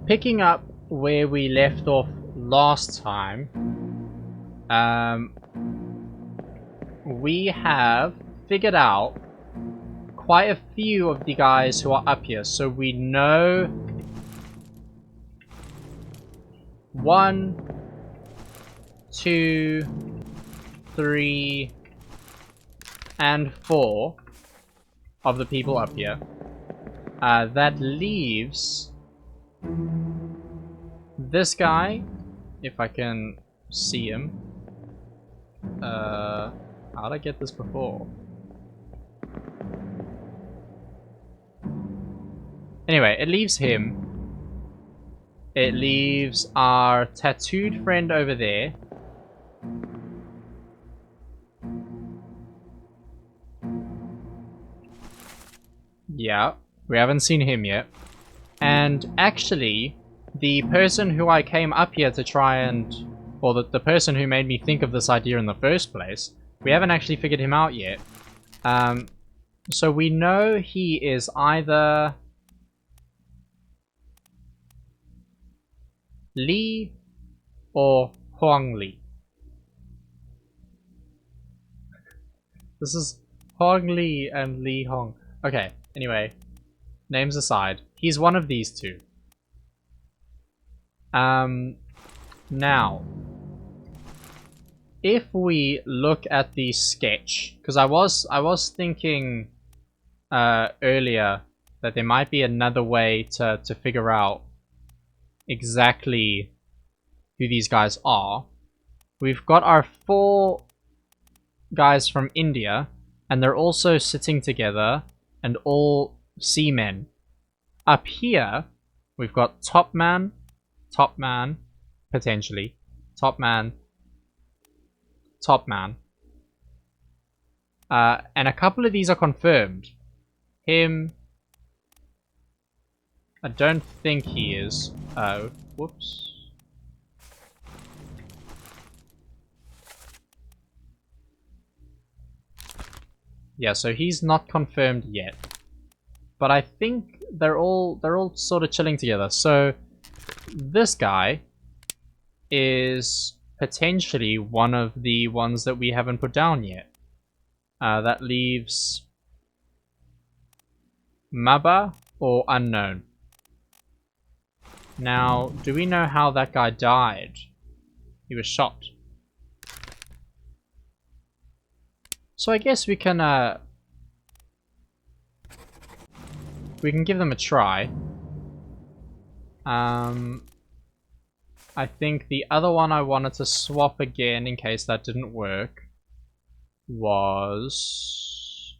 picking up where we left off last time, we have figured out quite a few of the guys who are up here. So we know 1, 2, 3, and 4 of the people up here. That leaves this guy, if I can see him. How'd I get this before? Anyway, it leaves him. It leaves our tattooed friend over there. Yeah, we haven't seen him yet. And actually, the person who I came up here to try and... or the person who made me think of this idea in the first place, we haven't actually figured him out yet. So we know he is either Li or Huang Li. This is Huang Li and Li Hong. Okay, anyway, names aside, he's one of these two. Now, if we look at the sketch, because I was thinking earlier that there might be another way to figure out exactly who these guys are. We've got our 4 guys from India, and they're also sitting together and all seamen. Up here, we've got top man, potentially, top man, and a couple of these are confirmed. Him, I don't think he is. Oh, whoops. Yeah, so he's not confirmed yet. But I think they're all sort of chilling together. So this guy is potentially one of the ones that we haven't put down yet. That leaves Maba or unknown. Now, do we know how that guy died? He was shot. So I guess we can give them a try. I think the other one I wanted to swap again in case that didn't work was...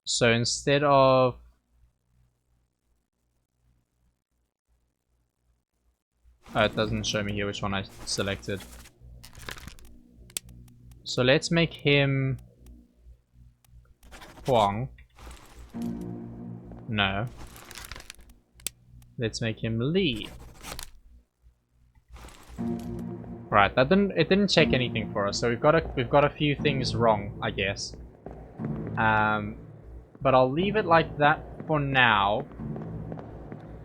so instead of... oh, it doesn't show me here which one I selected. So let's make him Huang. No. Let's make him Li. Right, it didn't check anything for us, so we've got a few things wrong, I guess. But I'll leave it like that for now.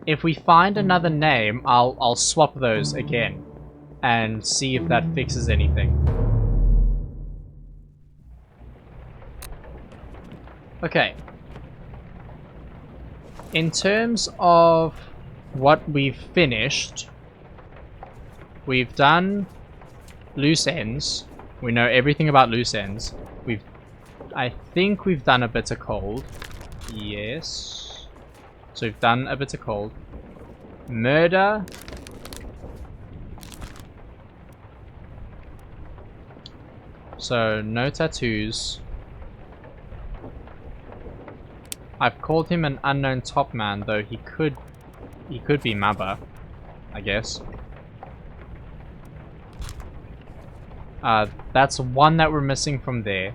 If we find another name, I'll swap those again and see if that fixes anything. Okay. In terms of what we've finished, we've done loose ends. We know everything about loose ends. I think we've done a bitter cold. Yes. So we've done a bitter cold. Murder. So no tattoos. I've called him an unknown top man, though he could be Maba, I guess. That's one that we're missing from there.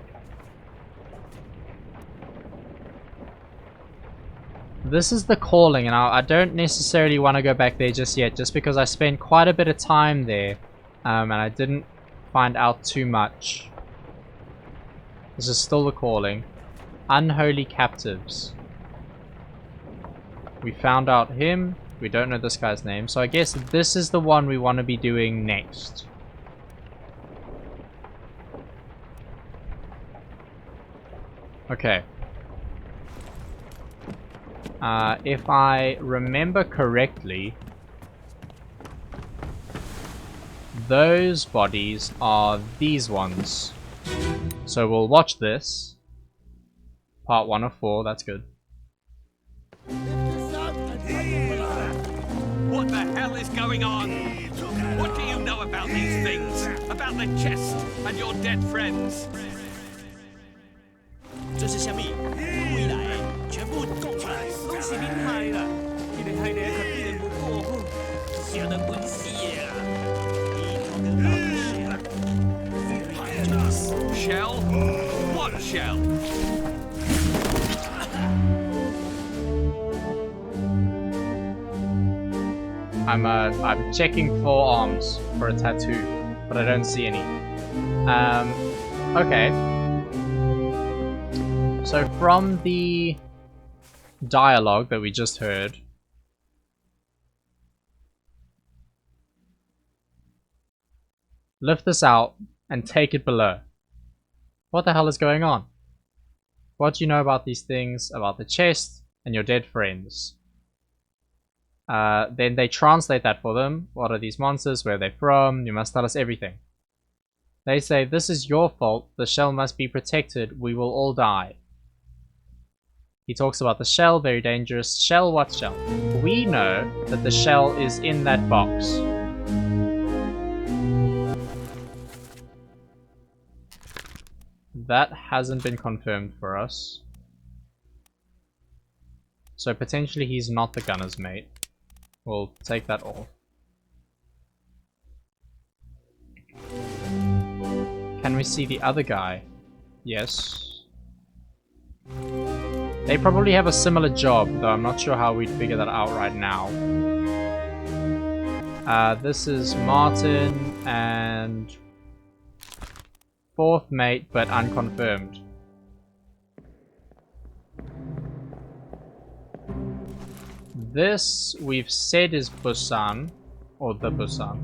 This is the calling, and I don't necessarily want to go back there just yet, just because I spent quite a bit of time there, and I didn't find out too much. This is still the calling. Unholy captives. We found out him. We don't know this guy's name. So I guess this is the one we want to be doing next. Okay. If I remember correctly, those bodies are these ones. So we'll watch this. Part 1 of 4, that's good. What the hell is going on? What do you know about these things? About the chest and your dead friends? 这是虾米？回来，全部供出来，都是恁害啦！你哋害你较比人不过好，想得本事啊！你同个老些， Shell? What shell? I'm checking forearms for a tattoo, but I don't see any. Okay. So from the dialogue that we just heard, lift this out and take it below. What the hell is going on? What do you know about these things, about the chest and your dead friends? Then they translate that for them. What are these monsters? Where are they from? You must tell us everything. They say, this is your fault. The shell must be protected. We will all die. He talks about the shell, very dangerous. Shell, what shell? We know that the shell is in that box. That hasn't been confirmed for us. So potentially he's not the gunner's mate. We'll take that off. Can we see the other guy? Yes. They probably have a similar job, though I'm not sure how we'd figure that out right now. This is Martin and fourth mate, but unconfirmed. This we've said is Busan, or the Busan.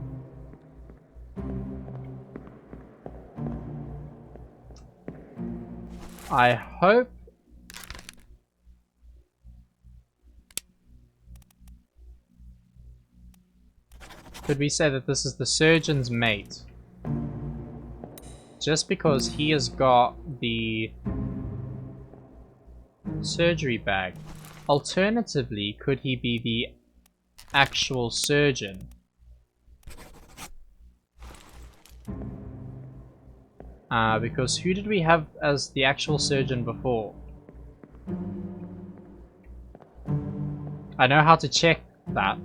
I hope could we say that this is the surgeon's mate? Just because he has got the surgery bag. Alternatively, could he be the actual surgeon? Because who did we have as the actual surgeon before? I know how to check that.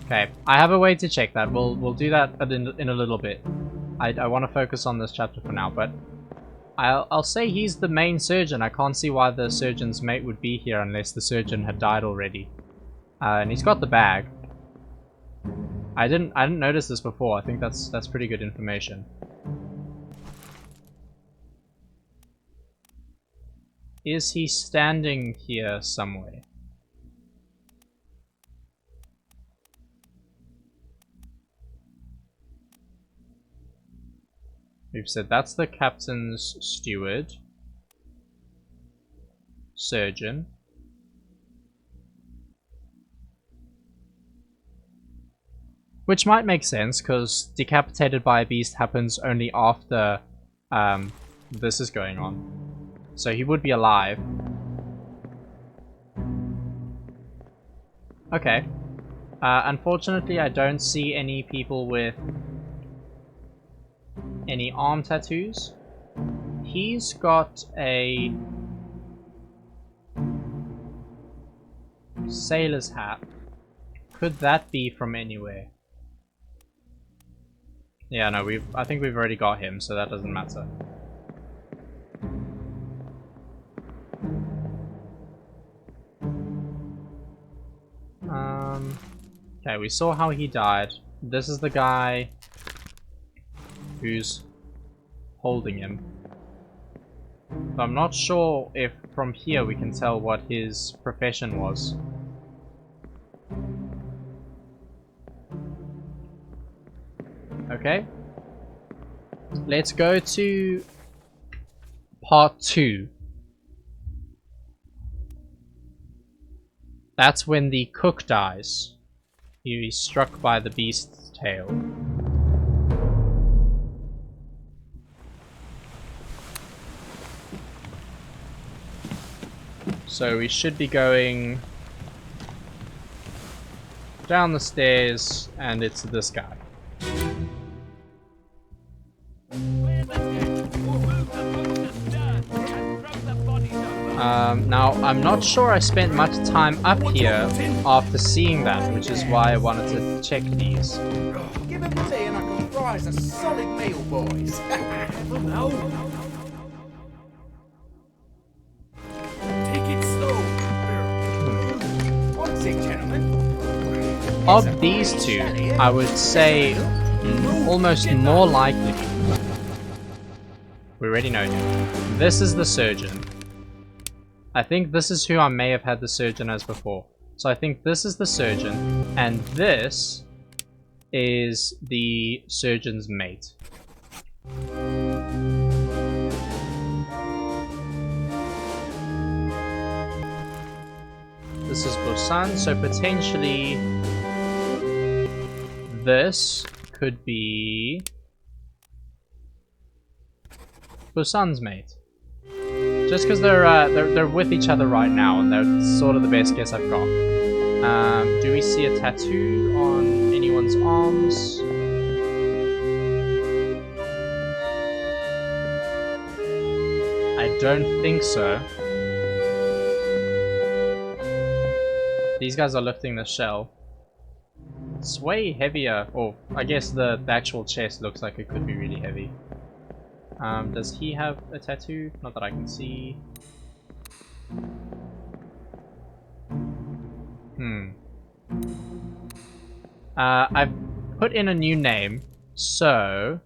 Okay, I have a way to check that. We'll do that in a little bit. I want to focus on this chapter for now, but I'll say he's the main surgeon. I can't see why the surgeon's mate would be here unless the surgeon had died already. And he's got the bag. I didn't notice this before. I think that's pretty good information. Is he standing here somewhere? We've said that's the captain's steward. Surgeon. Which might make sense, because decapitated by a beast happens only after this is going on. So he would be alive. Okay. Unfortunately, I don't see any people with any arm tattoos. He's got a sailor's hat. Could that be from anywhere? Yeah, no, I think we've already got him, so that doesn't matter. Okay, we saw how he died. This is the guy who's holding him. But I'm not sure if from here we can tell what his profession was. Okay. Let's go to part 2. That's when the cook dies. He's struck by the beast's tail. So we should be going down the stairs, and it's this guy. Now, I'm not sure I spent much time up here after seeing that, which is why I wanted to check these. Give him tea and I can fry us a solid meal, boys. No. Take it slow. What's it, gentlemen? Of these two, I would say almost more likely. We already know him. This is the surgeon. I think this is who I may have had the surgeon as before. So I think this is the surgeon, and this is the surgeon's mate. This is Busan, so potentially this could be Busan's mate. Just because they're with each other right now, and they're sort of the best guess I've got. Do we see a tattoo on anyone's arms? I don't think so. These guys are lifting the shell. It's way heavier, or I guess the actual chest looks like it could be really heavy. Does he have a tattoo? Not that I can see. I've put in a new name, so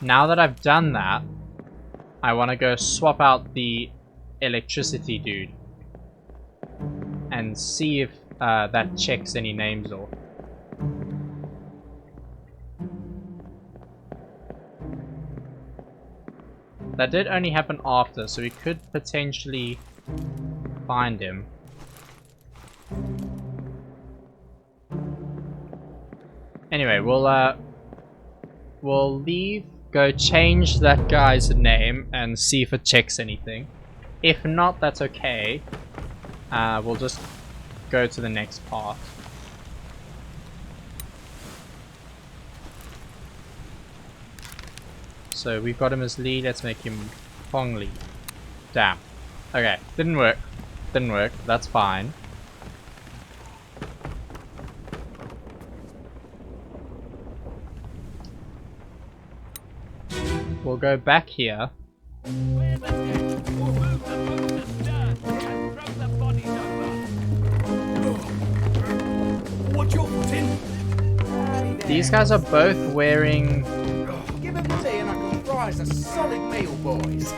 now that I've done that, I want to go swap out the electricity dude and see if that checks any names off. That did only happen after, so we could potentially find him. Anyway, we'll leave, go change that guy's name and see if it checks anything. If not, that's okay. We'll just go to the next part. So we've got him as Lee, let's make him Fong Lee. Damn. Okay, didn't work. Didn't work, that's fine. We'll go back here. These guys are both wearing A solid meal, boys.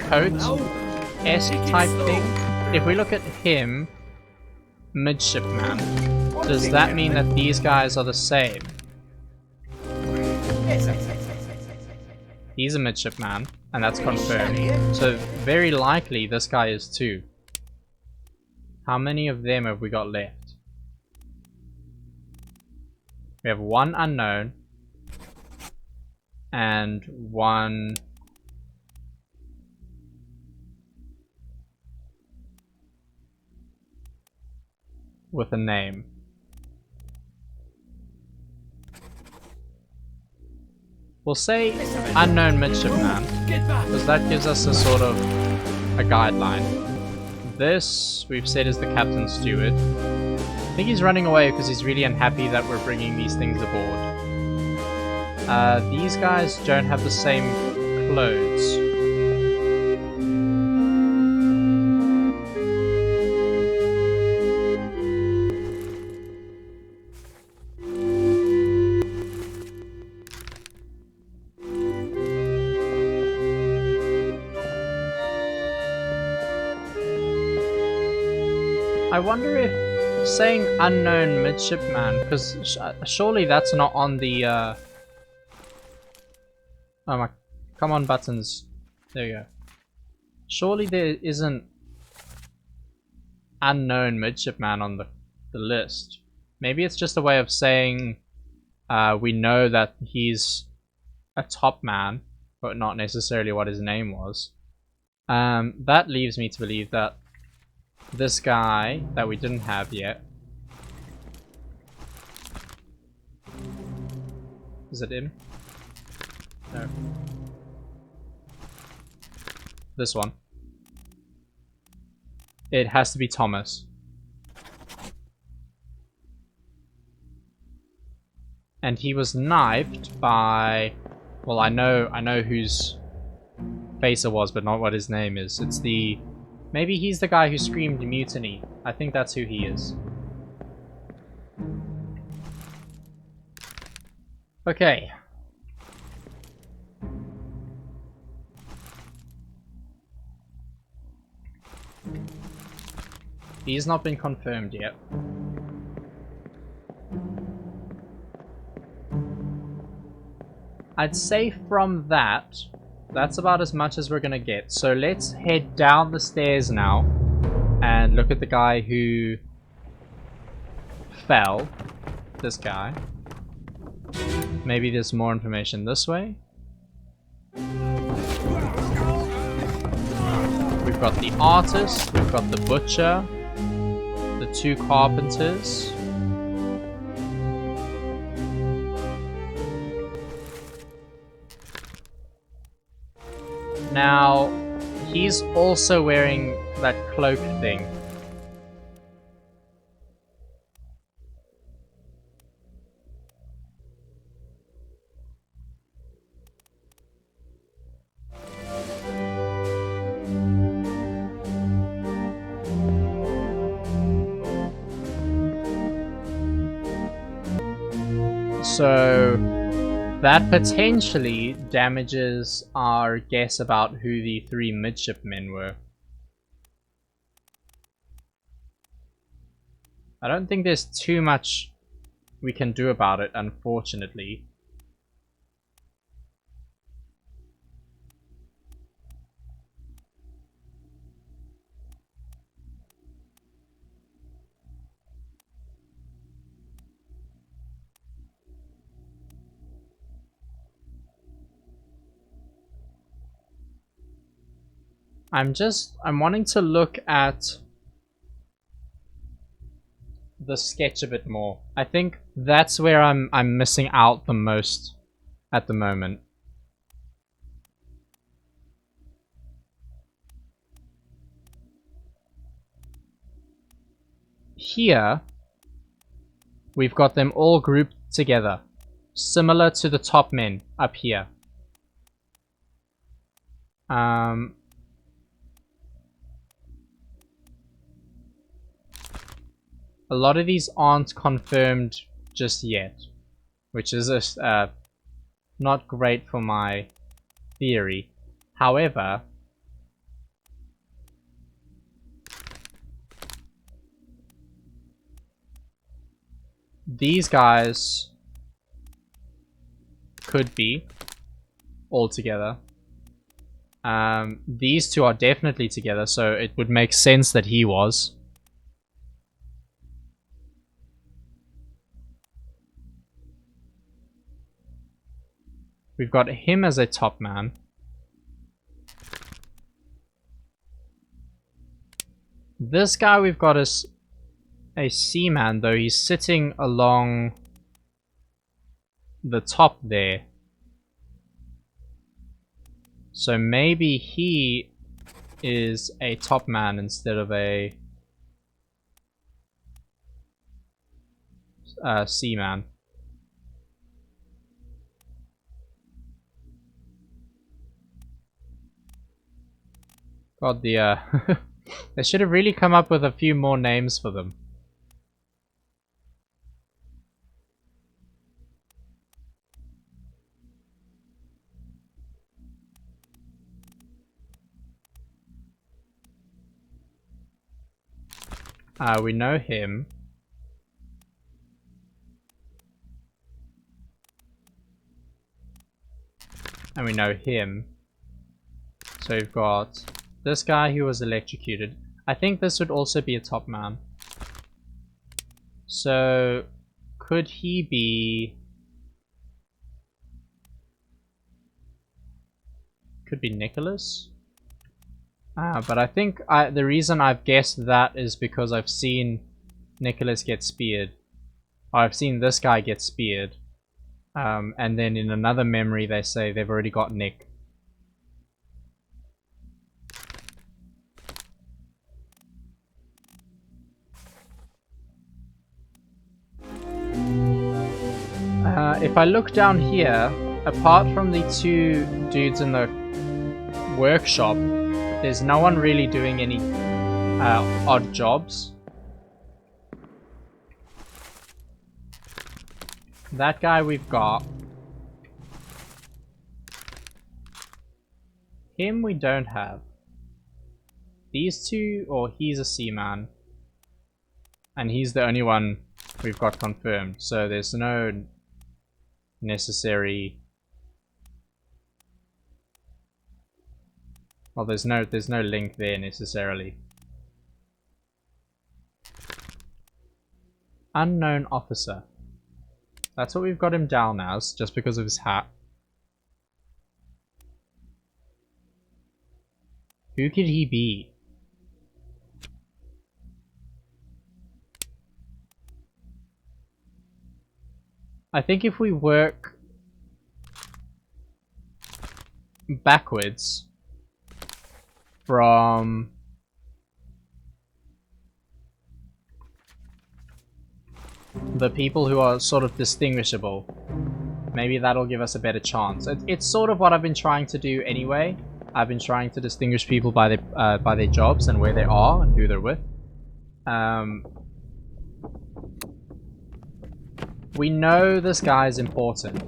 coat-esque type thing. If we look at him, midshipman, does that mean that these guys are the same? He's a midshipman, and that's confirmed. So very likely this guy is too. How many of them have we got left? We have one unknown and one with a name. We'll say unknown midshipman, because that gives us a sort of a guideline. This, we've said, is the captain's steward. I think he's running away because he's really unhappy that we're bringing these things aboard. These guys don't have the same clothes. I wonder if saying unknown midshipman, because surely that's not on the. Oh my! Come on, buttons. There you go. Surely there isn't unknown midshipman on the list. Maybe it's just a way of saying we know that he's a top man, but not necessarily what his name was. That leaves me to believe that this guy that we didn't have yet. Is it him? No. This one. It has to be Thomas. And he was knifed by... Well, I know whose face it was, but not what his name is. It's the... Maybe he's the guy who screamed mutiny. I think that's who he is. Okay. He's not been confirmed yet. I'd say from that, that's about as much as we're gonna get. So let's head down the stairs now and look at the guy who fell. This guy. Maybe there's more information this way. We've got the artist, we've got the butcher, the two carpenters. Now, he's also wearing that cloak thing. So that potentially damages our guess about who the three midshipmen were. I don't think there's too much we can do about it, unfortunately. I'm wanting to look at the sketch a bit more. I think that's where I'm missing out the most at the moment. Here, we've got them all grouped together, similar to the top men up here. A lot of these aren't confirmed just yet, which is not great for my theory. However, these guys could be all together. These two are definitely together, so it would make sense that he was. We've got him as a top man. This guy we've got as a seaman, though he's sitting along the top there. So maybe he is a top man instead of a seaman. God, the they should have really come up with a few more names for them. We know him. And we know him. So we've got this guy who was electrocuted. I think this would also be a top man. So could he be... Could be Nicholas? But I think the reason I've guessed that is because I've seen Nicholas get speared. Or I've seen this guy get speared. And then in another memory they say they've already got Nick. If I look down here, apart from the two dudes in the workshop, there's no one really doing any odd jobs. That guy we've got. Him we don't have. These two, or he's a seaman. And he's the only one we've got confirmed. So there's no necessary... Well, there's no link there necessarily. Unknown officer. That's what we've got him down as, just because of his hat. Who could he be? I think if we work backwards from the people who are sort of distinguishable, maybe that'll give us a better chance. It's sort of what I've been trying to do anyway. I've been trying to distinguish people by their jobs and where they are and who they're with. We know this guy is important.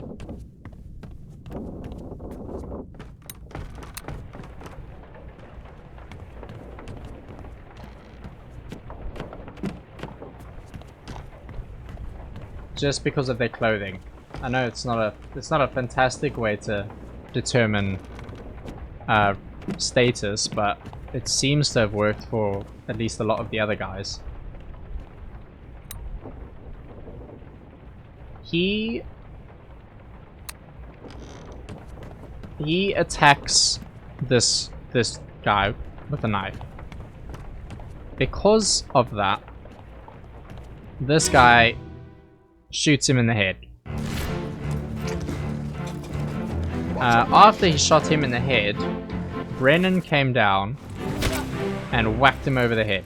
Just because of their clothing. I know it's not a fantastic way to determine status, but it seems to have worked for at least a lot of the other guys. He attacks this guy with a knife. Because of that, this guy shoots him in the head. After he shot him in the head, Brennan came down and whacked him over the head.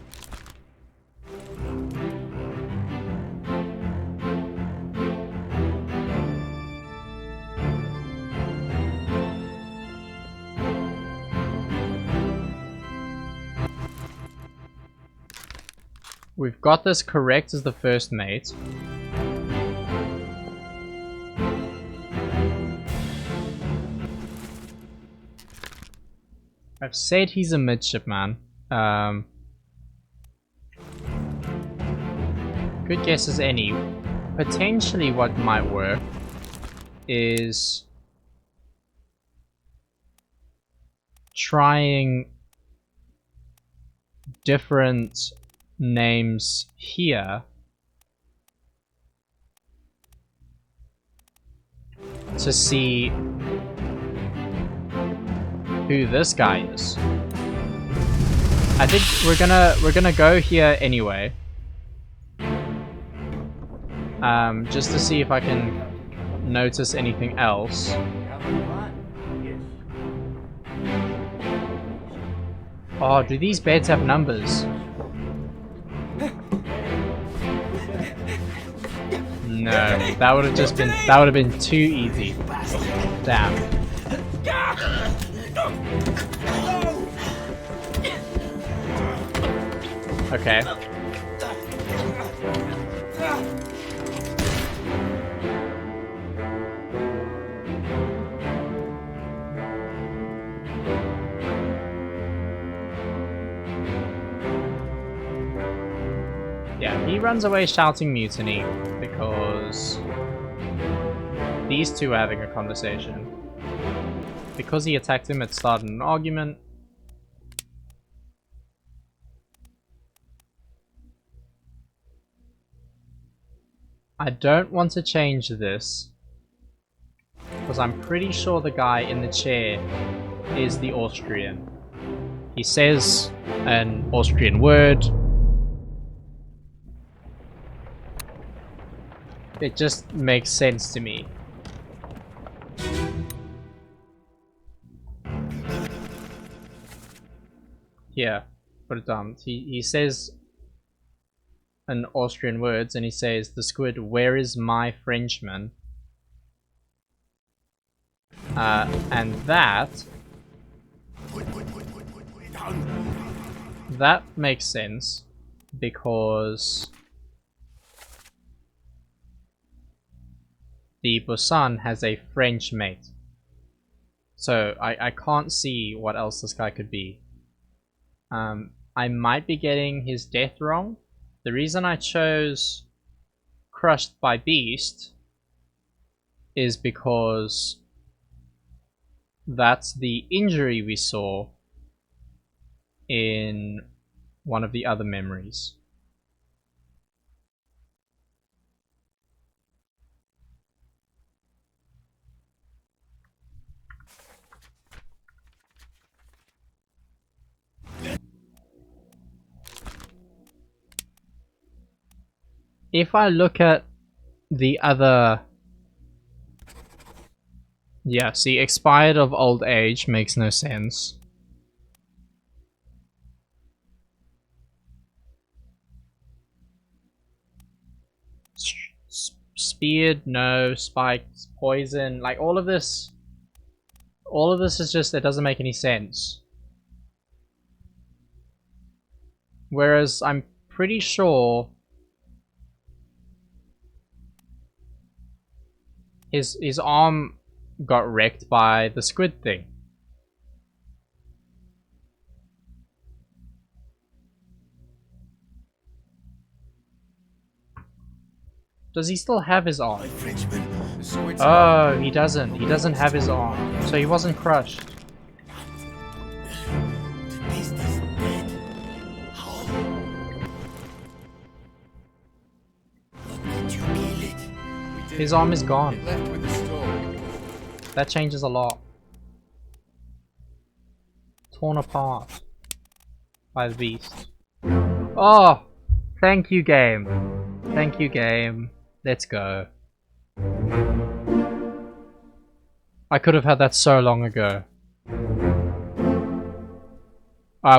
We've got this correct as the first mate. I've said he's a midshipman. Good guess as any. Potentially what might work is trying different names here to see who this guy is. I think we're gonna go here anyway. Just to see if I can notice anything else. Oh, do these beds have numbers? No, that would have been too easy. Damn. Okay. Yeah, he runs away shouting mutiny because these two are having a conversation. Because he attacked him, it started an argument. I don't want to change this because I'm pretty sure the guy in the chair is the Austrian. He says an Austrian word. It just makes sense to me. Here, put it down. He says an Austrian words and he says, the squid, where is my Frenchman? And that makes sense because the Busan has a French mate. So I can't see what else this guy could be. I might be getting his death wrong. The reason I chose Crushed by Beast is because that's the injury we saw in one of the other memories. If I look at the other... Yeah, see, expired of old age makes no sense. Speared, no. Spiked, poison, like all of this is just, it doesn't make any sense. Whereas I'm pretty sure his arm got wrecked by the squid thing. Does he still have his arm? Oh, he doesn't. He doesn't have his arm. So he wasn't crushed. His arm is gone. That changes a lot. Torn apart by the beast. Oh! Thank you, game. Thank you, game. Let's go. I could have had that so long ago.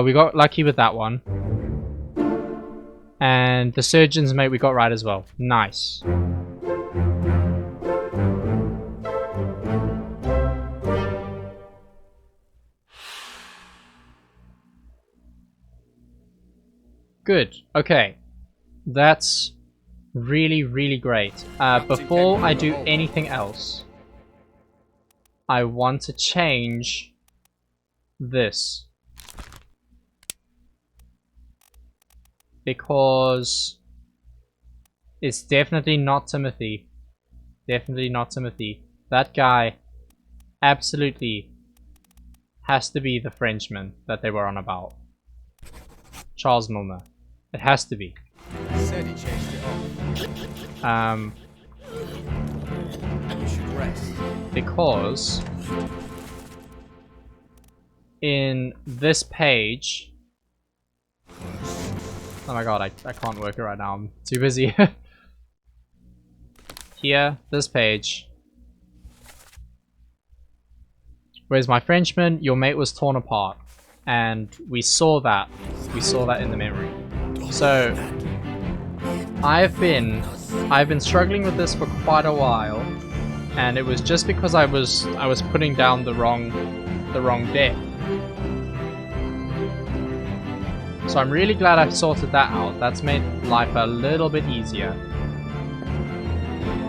We got lucky with that one. And the surgeon's mate we got right as well. Nice. Good. Okay. That's really, really great. Before I do anything else, I want to change this. Because it's definitely not Timothy. Definitely not Timothy. That guy absolutely has to be the Frenchman that they were on about. Charles Milner. It has to be. Said he changed it off. You should rest. Because in this page, oh my god, I can't work it right now, I'm too busy. Here, this page. Where's my Frenchman? Your mate was torn apart. And we saw that. We saw that in the memory. So I've been struggling with this for quite a while, and it was just because I was putting down the wrong deck. So I'm really glad I've sorted that out. That's made life a little bit easier.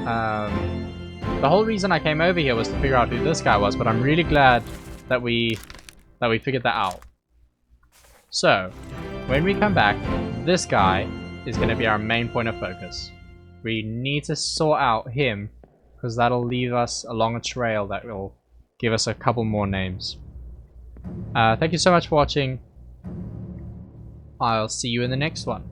The whole reason I came over here was to figure out who this guy was, but I'm really glad that we figured that out. So, when we come back, this guy is going to be our main point of focus. We need to sort out him, because that'll lead us along a trail that will give us a couple more names. Thank you so much for watching. I'll see you in the next one.